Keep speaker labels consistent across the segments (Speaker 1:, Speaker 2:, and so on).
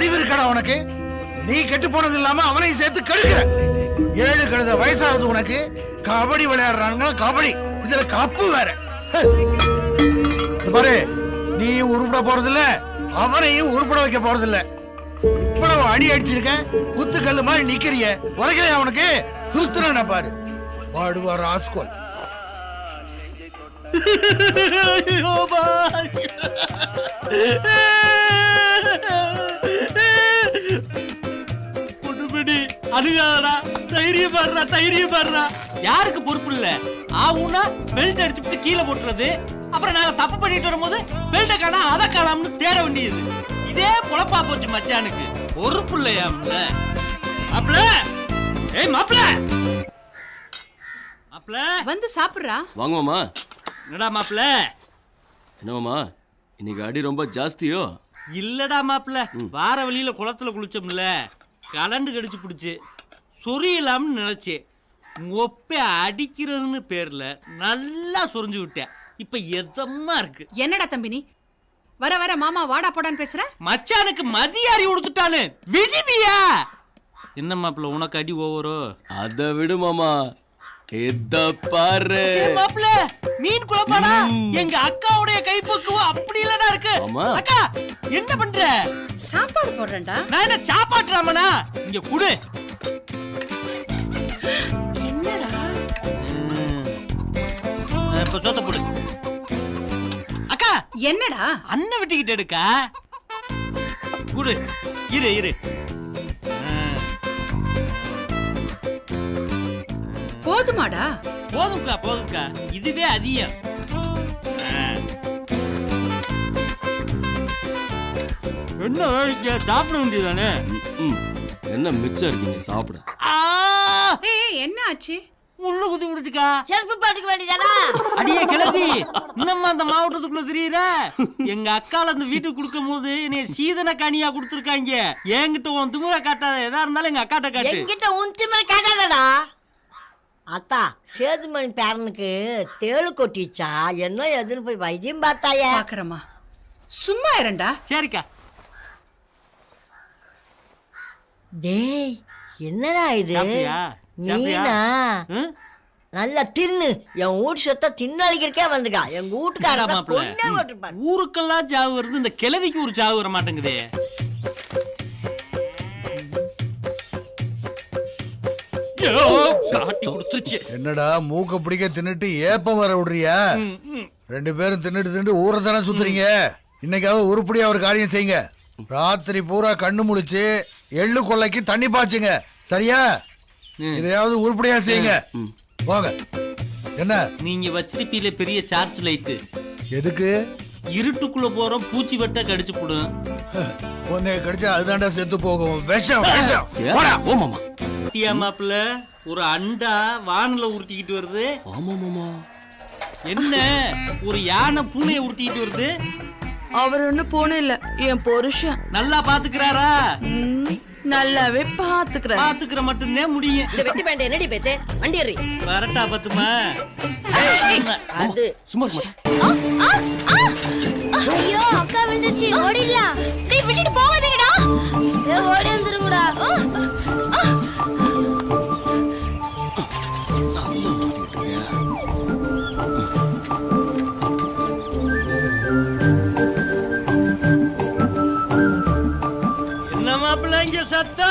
Speaker 1: அறிவு இருக்கடா உனக்கு? நீ கெட்டு போனது இல்லாம அவனையும் சேர்த்து கெடுக்கிற. 7 கழுத வயசாகுது உனக்கு. கபடி விளையாடுறாங்க, கபடி. இதுல கப்பு வேற. பாரு, நீயும் உருப்பட போறது இல்ல, அவனையும் உருப்பட வைக்க போறது இல்ல. இவ்வளவு அடி அடிச்சிருக்க, குத்து கல்லு மாதிரி நிக்கிறிய. உரைக்கலையா அவனுக்கு? குத்துறா பாரு, பாடுவார் ஆஸ்கோல்.
Speaker 2: அதுக்காடா தைரியம் பாடுறா, தைரியம் பாடுறா. யாருக்கு பொறுப்பு இல்ல? ஆவுனா பெல்ட் அடிச்சுட்டு கீழே போட்டுறது. அப்புறம் நாங்க தப்பு பண்ணிட்டு வரும்போது பெல்ட்டை காணா அதை காணாம்னு தேட வேண்டியது. இதே பொழப்பா போச்சு மச்சானுக்கு. பொறுப்பு இல்லையாம்ல மாப்ள. ஏய் மாப்ள, மாப்ள
Speaker 3: வந்து சாப்பிடுறா.
Speaker 4: வாங்க மாமா.
Speaker 2: என்னடா மாப்ள?
Speaker 4: என்ன மாமா, இன்னைக்கு அடி ரொம்ப ஜாஸ்தியோ?
Speaker 2: இல்லடா மாப்ள, வார வழியில குளத்துல குளிச்சோம்ல, கலண்டு கடிச்சு பிடிச்சு சொரியலாம்னு நினைச்சேன். ஒப்ப அடிக்கிறதுன்னு பேர்ல நல்லா சொரிஞ்சு விட்டேன். இப்ப எதமா இருக்கு.
Speaker 3: என்னடா தம்பி நீ வர வர மாமா வாடா போடான்னு பேசுற?
Speaker 2: மச்சானுக்கு மதியாரி கொடுத்துட்டானு விடுவியா? என்ன மாப்ள உனக்கு அடி ஓவரோ?
Speaker 4: அத விடு மாமா, இத பாரு
Speaker 2: மாப்ள. மீன் குழம்பாடா? எங்க அக்காவுடைய கைப்பக்குவம் அப்படி இல்லடா இருக்கு. அக்கா என்ன பண்ற?
Speaker 3: சாப்பாடு போடுறேன்டா.
Speaker 2: நான் என்ன சாப்பாட்டுறாமனா? இங்க குடு.
Speaker 3: என்னடா
Speaker 2: இப்ப சொத்த போடு. அக்கா
Speaker 3: என்னடா?
Speaker 2: அண்ணன் வெட்டிக்கிட்டு எடுக்கா. குடு. இரு இரு.
Speaker 3: போதுமாடா?
Speaker 2: போதும்க்கா போதும்க்கா, இதுவே அதிகம். என்ன வேலைக்கு சாப்பிட வேண்டியதானே?
Speaker 4: என்ன மிச்சம் இருக்கீங்க சாப்பிட.
Speaker 3: ஏய் என்ன ஆச்சு?
Speaker 2: முள்ளு குத்தி விடுச்சுக்கா.
Speaker 5: செருப்பு பாட்டுக்கு வேண்டியதானா?
Speaker 2: அடியே கிளவி, இன்னும் அந்த மாவட்டத்துக்குள்ள தெரியுற? எங்க அக்கால அந்த வீட்டுக்கு கொடுக்கும் போது என்னைய சீதன கனியா கொடுத்துருக்காங்க. என்கிட்ட உன் திமுறை காட்டாத. எதா இருந்தாலும் எங்க அக்காட்ட காட்டு.
Speaker 5: என்கிட்ட உன் திமுறை காட்டாதடா. அத்தா, சேதுமணி பேரனுக்கு தேளு கொட்டிச்சா என்ன எதுன்னு போய் வைத்தியம் பார்த்தாயா?
Speaker 3: பாக்குறமா, சும்மா இருண்டா.
Speaker 2: சரிக்கா.
Speaker 5: டேய் என்னடா இது?
Speaker 2: சாப்பிட்டியா?
Speaker 5: நீனா நல்லா தின்னு. என் வீட்டு சொத்த தின்னழிக்கிறக்கே வந்துக்கா. எங்க வீட்டுக்கார
Speaker 2: ஊருக்கெல்லாம் சாவு வருது, இந்த கிழவிக்கு ஒரு சாவு வர மாட்டேங்குதே. காட்டி கொடுத்துருச்சு.
Speaker 1: என்னடா மூக்க பிடிக்க தின்னுட்டு ஏப்பம் வர விடுறியா? 2 பேரும் தின்னுட்டு ஊரை தானே சுத்துறீங்க. இன்னைக்காவது உருப்படியா ஒரு காரியம் செய்யுங்க. ராத்திரி பூரா கண்ணு முழிச்சு எள்ளு கொள்ளைக்கு தண்ணி பாய்ச்சுங்க, சரியா? இதையாவது உருப்படியா செய்யுங்க. போங்க. என்ன
Speaker 2: நீங்க வச்சிருப்பீல பெரிய சார்ஜ் லைட்டு?
Speaker 1: எதுக்கு?
Speaker 2: இருட்டுக்குள்ள போறோம், பூச்சி வெட்ட கடிச்சு போடும்.
Speaker 1: உன்னை கடிச்சா அதுதான்டா செத்து போகும். விஷம் விஷம்.
Speaker 4: ஓ மாமா.
Speaker 2: மாப்பிள்ள ஒரு அண்டா வானல உருட்டிக்கிட்டு வருது.
Speaker 4: ஆமா மாமா.
Speaker 2: என்ன ஒரு யானை பூனையை உருட்டிக்கிட்டு வருது?
Speaker 6: அவர் ஒண்ணு போன இல்ல, என் புருஷன்.
Speaker 2: நல்லா பாத்துக்கிறாரா?
Speaker 6: நல்லாவே பாத்துக்கிற
Speaker 2: மட்டும்தான் முடியும்.
Speaker 5: இந்த வெட்டி பேண்ட் என்னடி பேச்சே? வண்டி ஏறி
Speaker 2: வரட்டா பத்துமா?
Speaker 5: அது
Speaker 4: சும்மா
Speaker 7: ஐயோ அக்கா விழுந்துச்சு, ஓடிடலாம். டேய் விட்டுட்டு போகாதீங்கடா. ஏய் ஓடி வந்துருங்கடா.
Speaker 2: என்ன மாப்பிள்ள இங்க சத்தா?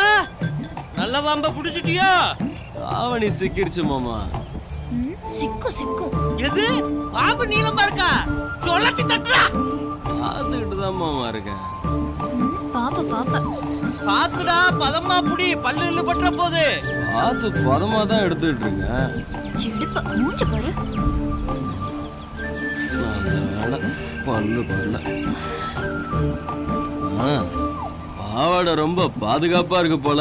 Speaker 2: நல்ல பாம்ப புடிச்சிட்டியா?
Speaker 4: ஆவணி சிக்கிருச்சு மாமா.
Speaker 7: சிக்கு
Speaker 2: எது? பாம்பு நீளமா இருக்கா? சொல்லட்டி தட்டுறா.
Speaker 4: பாத்துக்கிட்டு தான் மாமா இருக்கேன்.
Speaker 7: பாப்பா
Speaker 2: பாத்துடா, பதமா புடி, பல்லு பற்ற போது.
Speaker 4: பாத்து பதமா தான் எடுத்துட்டு இருக்கேன்.
Speaker 7: எடுப்ப மூஞ்சி பாரு.
Speaker 4: பல்லு பல்ல. பாவாடை ரொம்ப பாதுகாப்பா இருக்கு போல.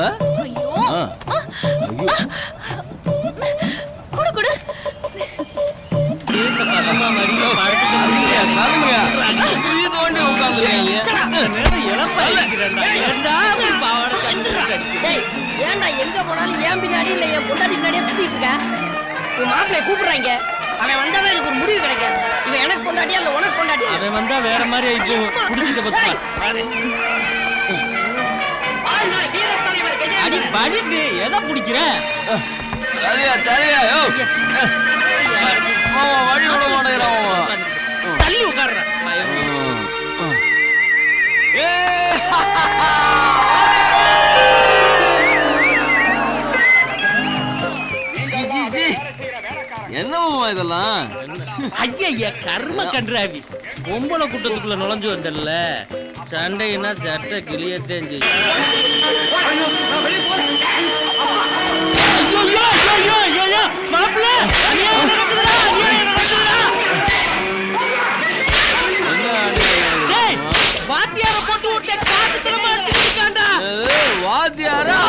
Speaker 7: குடு
Speaker 5: ஏன்டா எங்க போனாலும் ஏன் பின்னாடி இல்ல என் பொண்டாட்டி பின்னாடியே சுத்திட்டு இருக்க? உன் மாப்பிள்ளைய கூப்பிடுறாங்க. அவன் வந்தாதான் இதுக்கு ஒரு முடிவு கிடைக்கும். இவன் எனக்கு பொண்டாட்டியா இல்ல உனக்கு பொண்டாட்டியா?
Speaker 2: அவன் வந்தா வேற மாதிரி ஆயிட்டு குடிச்சிட்டு பத்துமா. அடி வலிக்கு எதை பிடிக்கிற?
Speaker 4: தலையா தலையா யோ மாமா வழி விட மாட்டேங்கிறான் மாமா.
Speaker 2: தள்ளி உட்கார்ற.
Speaker 4: என்ன மாமா இதெல்லாம்?
Speaker 2: ஐயா கர்ம கன்றாவி, பொம்பளை கூட்டத்துக்குள்ள நுழைஞ்சு வந்தல, சண்டைன்னா சட்டை கிளியத்தேன் செய்யும். மாப்பிள்ள வாத்தியார போட்டு விட்ட காத்து தினமா அடிச்சுட்டு இருக்காண்டா.
Speaker 4: வாத்தியாரா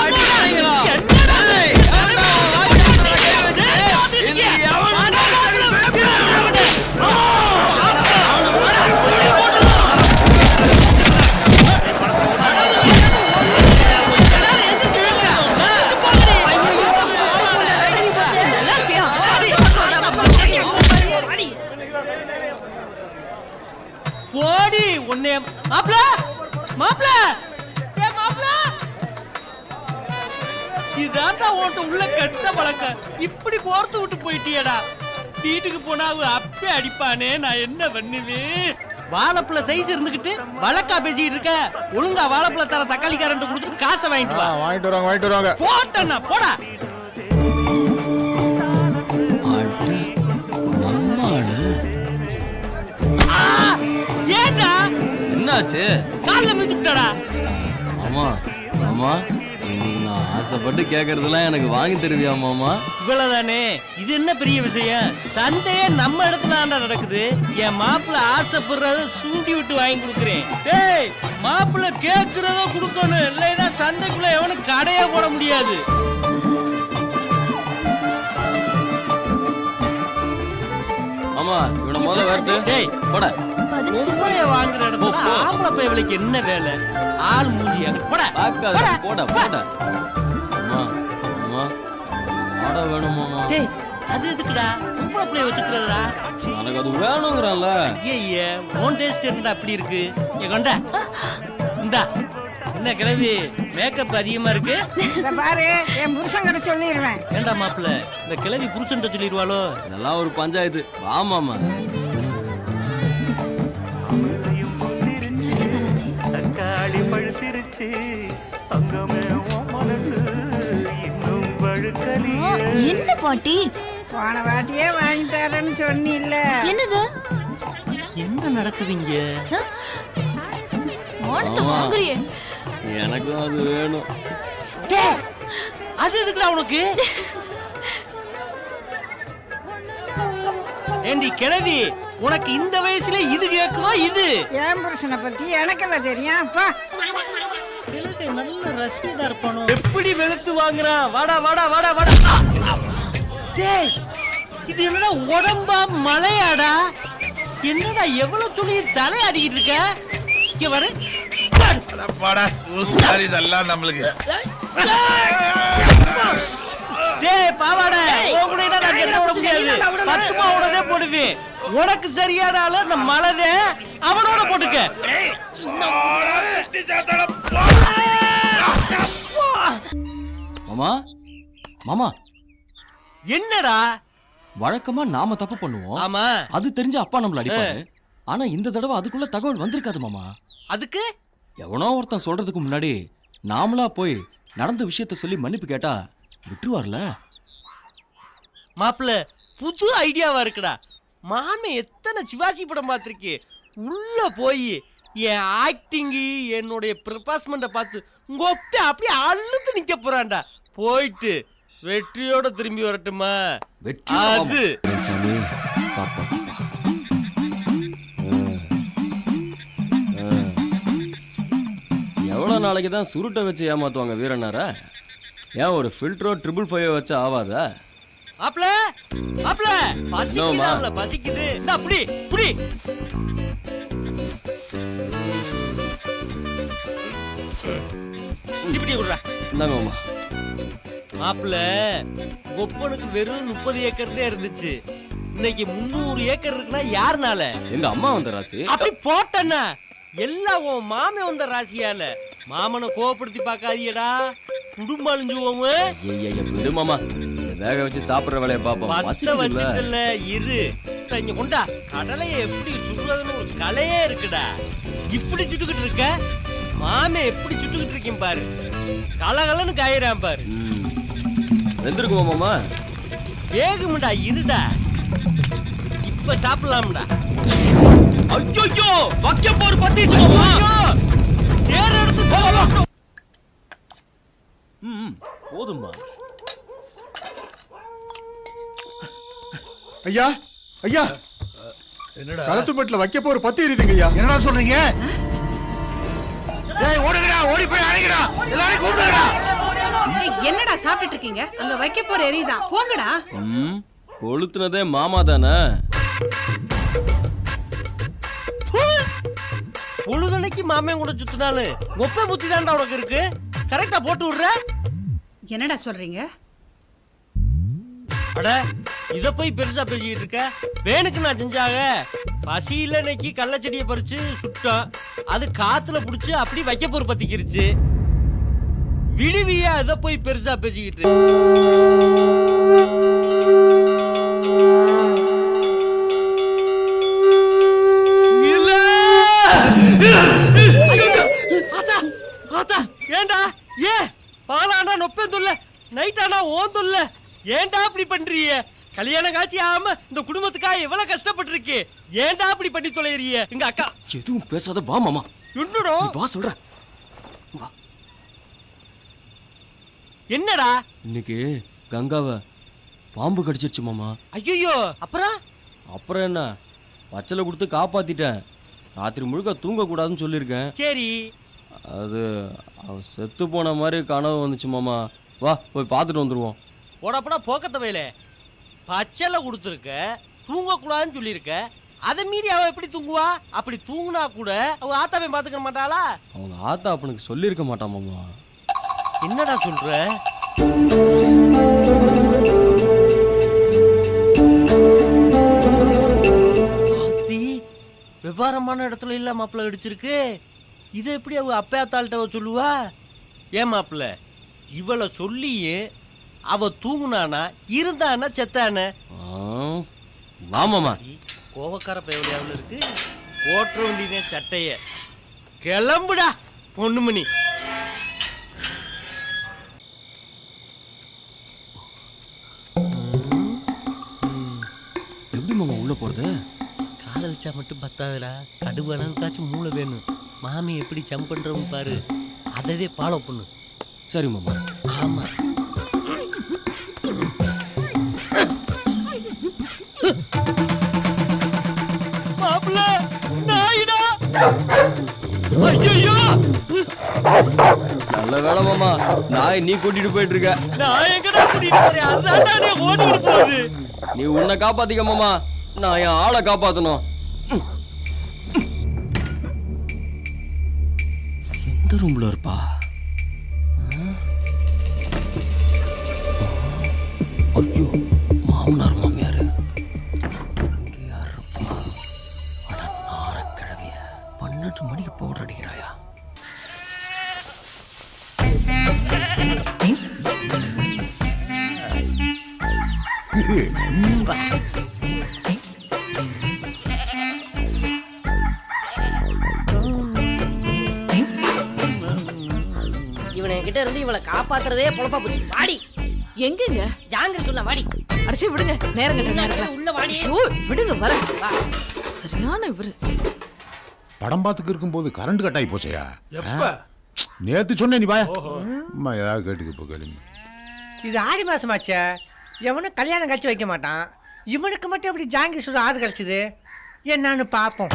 Speaker 2: போடி உன்னை. மாப்பிள மாப்பிள மாப்பிள, இதாண்டா உன்ட்ட உள்ள கெட்ட பழக்கம். இப்படி கோர்த்து விட்டு போயிட்டியடா. வீட்டுக்கு போனா அவ அப்பே அடிப்பானே, நான் என்ன பண்ணுவேன்? வாழைப்பழ சைஸ் இருந்துகிட்டு வழக்கா பேசிட்டு இருக்க. ஒழுங்கா வாழைப்பழ தர தக்காளிக்காரன் கொடுத்து காசை வாங்கிட்டு வா.
Speaker 8: வாங்கிட்டு வருவாங்க
Speaker 2: போட்டா போடா. ஏண்டா
Speaker 4: என்னாச்சு?
Speaker 2: கால்ல மிதிச்சுட்டாடா.
Speaker 4: ஆமா ஆமா, இன்னைக்கு நான் ஆசைப்பட்டு கேக்குறதெல்லாம் எனக்கு வாங்கி தருவியா மாமா?
Speaker 2: இவ்வளவுதானே, இது என்ன பெரிய விஷயம்? சந்தையே நம்ம இடத்துல தாண்டா நடக்குது. என் மாப்பிள்ள ஆசைப்படுறத சூண்டி விட்டு வாங்கி கொடுக்குறேன். டேய், மாப்பிள்ள கேக்குறத கொடுக்கணும், இல்லைன்னா சந்தைக்குள்ள எவனும் கடையே போட முடியாது.
Speaker 4: ஆமா, இவனை முதல்ல வரட்டு.
Speaker 2: டேய்
Speaker 4: போட.
Speaker 2: பொம்பளைய வாங்குற இடத்துல ஆம்பளை பையவளுக்கு என்ன வேலை? ஆள் மூஞ்சியா போட.
Speaker 4: பாக்காத, போட போட. அம்மா அம்மா ஆட வேணுமாமா?
Speaker 2: டேய், அது எதுக்குடா பொம்பளை பிள்ளைய வச்சுக்கிறதுடா?
Speaker 4: எனக்கு அது வேணுங்கிறான்ல.
Speaker 2: ஐயே, உன் டேஸ்ட் என்னடா அப்படி இருக்கு? கொண்டா இந்தா. என்ன கிழவி, மேக்கப் அதிகமா இருக்கு?
Speaker 9: பாரு, என் புருஷங்கிட்ட சொல்லிடுவேன்.
Speaker 2: ஏண்டா மாப்பிள்ள, இந்த கிழவி புருஷன் சொல்லிடுவாளோ?
Speaker 4: இதெல்லாம் ஒரு பஞ்சாயத்து. ஆமாமா.
Speaker 10: தக்காளி பழுத்திருச்சு, தங்கமே மனசு இன்னும் பழுக்கலியே.
Speaker 7: என்ன பாட்டி?
Speaker 9: போன வாட்டியே வாங்கி தரேன்னு சொன்னில்ல.
Speaker 7: என்னது?
Speaker 2: என்ன நடக்குது இங்க?
Speaker 7: மானத்தை வாங்குறியே.
Speaker 4: எனக்கும் அது வேணும்.
Speaker 2: அது எதுக்குடா உனக்கு? ஏண்டி கிழவி, உனக்கு இந்த வயசுல இது கேக்குதோ? இது
Speaker 9: என் புருஷனை பத்தி எனக்கு தெரியும்.
Speaker 2: கிழவி நல்ல ரசிகதா இருப்பானோ? எப்படி வெளுத்து வாங்குறான்? வாடா வாடா வாடா வாடா. டேய், இது என்னடா உடம்பா மலையாடா? என்னடா எவ்வளவு துணி தலையாடிக்கிட்டு இருக்க? இங்க வர
Speaker 1: இதெல்லாம் நம்மளுக்கு.
Speaker 2: டேய் பாவாடா, உன் கூட நான் என்ன விட முடியாது. 10 மாவோடவே போடுவேன். உனக்கு சரியான ஆளு அந்த மலதே, அவனோட போட்டுக்க.
Speaker 4: மாமா மாமா,
Speaker 2: என்னடா?
Speaker 4: வழக்கமா நாம தப்பு பண்ணுவோம்.
Speaker 2: ஆமா,
Speaker 4: அது தெரிஞ்ச அப்பா நம்மள அடிப்பாரு. ஆனா இந்த தடவை அதுக்குள்ள தகவல் வந்திருக்காது மாமா.
Speaker 2: அதுக்கு
Speaker 4: எவனோ ஒருத்தன் சொல்றதுக்கு முன்னாடி நாமளா போய் நடந்த விஷயத்த சொல்லி மன்னிப்பு கேட்டா விட்டுருவார்ல.
Speaker 2: மாப்பிள்ள, புது ஐடியாவா இருக்குடா. மாமே எத்தனை சிவாஜி படம் பார்த்திருக்கே. உள்ள போய் என் ஆக்டிங், என்னுடைய ப்ரிபாஸ்மெண்ட்டை பார்த்து உங்க ஒப்ப அப்படியே அழுத்து நிக்க போறான்டா. போயிட்டு வெற்றியோட திரும்பி வரட்டுமா?
Speaker 4: வெற்றி
Speaker 2: அது
Speaker 4: சாமி. பாப்பா எவ்வளவு நாளைக்கு தான் சுருட்டை வச்சு ஏமாத்துவாங்க வீரனாரா? ஏன் ஒரு ஃபில்டரோ 555 வச்சு ஆவாதா?
Speaker 2: மாப்பிள்ள மாப்பிள்ள, பசிக்குது பசிக்குது. இந்தா புடி புடி. இப்படி விடுறா.
Speaker 4: இந்தாங்க மாமா.
Speaker 2: மாப்பிள்ள, கொப்பனுக்கு வெறும் 30 ஏக்கர் தான் இருந்துச்சு. இன்னைக்கு 300 ஏக்கர் இருக்குன்னா யாருனால?
Speaker 4: எங்க அம்மா வந்த ராசி.
Speaker 2: அப்படி போட்டேன்னா எல்லாம் உன் மாமே வந்த ராசியால. மாமனை கோவப்படுத்தி பார்க்காதீடா. குடும்பம் அழிஞ்சுவோம்.
Speaker 4: ஐயா விடு மாமா, வேக வச்சு சாப்பிடுற வேலையை பாப்போம்.
Speaker 2: பத்த வச்சுக்கல இரு. இங்க கொண்டா. கடலையை எப்படி சுடுறதுன்னு ஒரு கலையே இருக்குடா. இப்படி சுட்டுக்கிட்டு இருக்க, மாமே எப்படி சுட்டுக்கிட்டு இருக்கேன் பாரு. கலகலன்னு காயிறான் பாரு.
Speaker 4: வெந்திருக்குமா மாமா?
Speaker 2: வேகும்டா, இருடா. இப்ப சாப்பிடலாம்டா. ஐயோ வைக்க போற பத்திச்சு மாமா. ஏற எடுத்து போவா.
Speaker 4: போதும்மா.
Speaker 8: ஐயா ஐயா,
Speaker 1: என்னடா
Speaker 8: களத்துப்பட்டுல வைக்க போற பத்தி எரியுதுங்க ஐயா.
Speaker 1: என்னடா சொல்றீங்க? டேய் ஓடுங்கடா, ஓடி போய் அடிங்கடா, எல்லாரையும் கூப்பிடுங்கடா.
Speaker 3: ஏய், என்னடா சாப்பிட்டுட்டு இருக்கீங்க? அங்க வைக்க போற எரியுதான், போங்கடா.
Speaker 4: கொளுத்துனதே மாமா தானே.
Speaker 2: பொழுதனைக்கு மாமே கூட சுத்தினாலு ஒப்ப புத்தி தான்டா உனக்கு இருக்கு. கரெக்டா போட்டு விடுற.
Speaker 3: என்னடா சொல்றீங்க?
Speaker 2: அட இத போய் பெருசா பேசிக்கிட்டு இருக்க. வேணுக்கு நான் செஞ்சாக. பசியில இன்னைக்கு கள்ளச்செடியை பறிச்சு சுட்டோம். அது காத்துல புடிச்சு அப்படி வைக்க போற பத்திக்கிருச்சு. விடுவியா இத போய் பெருசா பேசிக்கிட்டு. ஏண்டா ஏ பாலானா நொப்பேன் தொல்ல, நைட்டானா ஓன் தொல்ல. ஏண்டா அப்படி பண்றீங்க? கல்யாண காட்சி ஆகாம இந்த குடும்பத்துக்காக எவ்வளவு கஷ்டப்பட்டு இருக்கு. ஏண்டா அப்படி பண்ணி தொலைறீங்க? எங்க அக்கா
Speaker 4: எதுவும் பேசாத வா மாமா.
Speaker 2: என்னடா
Speaker 4: வா சொல்றேன்.
Speaker 2: என்னடா?
Speaker 4: இன்னைக்கு கங்காவை பாம்பு கடிச்சிருச்சு மாமா.
Speaker 2: ஐயோ அப்புறம்
Speaker 4: அப்புறம் என்ன, பச்சலை கொடுத்து காப்பாத்திட்டேன். ராத்திரி முழுக்க தூங்க கூடாதுன்னு சொல்லியிருக்கேன்.
Speaker 2: சரி,
Speaker 4: அது அவ செத்து போன மாதிரி கனவு வந்துச்சு மாமா. வா போய் பார்த்துட்டு வந்துருவோம்.
Speaker 2: போடப்படா போக்கத்த வயல. பச்சலை கொடுத்துருக்க, தூங்க கூடாதுன்னு சொல்லியிருக்க. அதை மீறி அவ எப்படி தூங்குவா? அப்படி தூங்குனா கூட அவ ஆத்தாவை பாத்துக்க மாட்டாளா?
Speaker 4: அவங்க ஆத்தா அப்பனுக்கு சொல்லியிருக்க மாட்டான் மாமா.
Speaker 2: என்னடா சொல்ற? விவரமான இடத்துல இல்ல மாப்பிள்ள அடிச்சிருக்கு. இதை எப்படி அவ அப்பயாத்தாள்கிட்ட சொல்லுவா? ஏன் மாப்பிள்ள, இவளை சொல்லியே அவ தூங்குனானா இருந்தானா செத்தான?
Speaker 4: வா மாமா.
Speaker 2: கோவக்கார பயவலியாவில் இருக்கு. ஓட்டுற வேண்டிய சட்டைய கிளம்புடா பொண்ணுமணி.
Speaker 4: எப்படி மாமா உள்ள போறது?
Speaker 2: காதலிச்சா மட்டும் பத்தாதுடா, கடுவளவுக்காச்சும் மூளை வேணும். மாமி எப்படி ஜம்ப் பண்றவங்க பாரு, அதவே ஃபாலோ பண்ணு.
Speaker 4: சரி மாமா.
Speaker 2: ஆமா. மாப்பிள்ள நாயிடா. ஐயோ
Speaker 4: நல்ல வேலை மாமா, நாய் நீ கூட்டிட்டு போயிட்டு இருக்க.
Speaker 2: நான் எங்கடா கூட்டிட்டு போறேன்? அதுதான்டா நீ ஓடிட்டு போகுது.
Speaker 4: நீ உன்னை காப்பாத்திக்க மாமா, நான் என் ஆளை காப்பாத்தணும். எந்த ரூம்ல இருப்பா? ஐயோ, மாமனார் மாமியாரு யார் இருப்பா? அட நாரக்கிழவிய, 12 மணிக்கு பவுடர் அடிக்கிறாயா?
Speaker 5: இவனை கிட்ட இருந்து இவளை காப்பாத்துறதே பொழப்பா போச்சு. வாடி
Speaker 6: எங்கங்க?
Speaker 5: ஜாங்கிரி சொல்ல வாடி.
Speaker 6: அடிச்சு விடுங்க, நேரம் கட்ட நேரம்.
Speaker 5: உள்ள வாடி.
Speaker 6: ஓ விடுங்க, வர.
Speaker 5: வா.
Speaker 6: சரியான இவரு.
Speaker 8: படம் பார்த்துக்கு இருக்கும்போது கரண்ட் கட் ஆகி போச்சையா? நேத்து சொன்னேன், நீ பாயா அம்மா ஏதாவது கேட்டுக்கு இப்போ கேளுங்க.
Speaker 11: இது ஆடி மாசமாச்சே, எவனும் கல்யாணம் கழிச்சு வைக்க மாட்டான். இவனுக்கு மட்டும் எப்படி ஜாங்கிரி சுட ஆறு கழிச்சுது என்னன்னு பார்ப்போம்.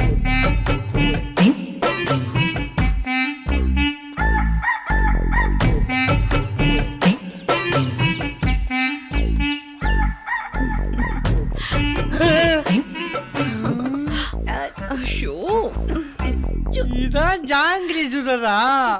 Speaker 6: ஐயோ,
Speaker 11: இதான் ஜாங்கிரி சுடுறதா?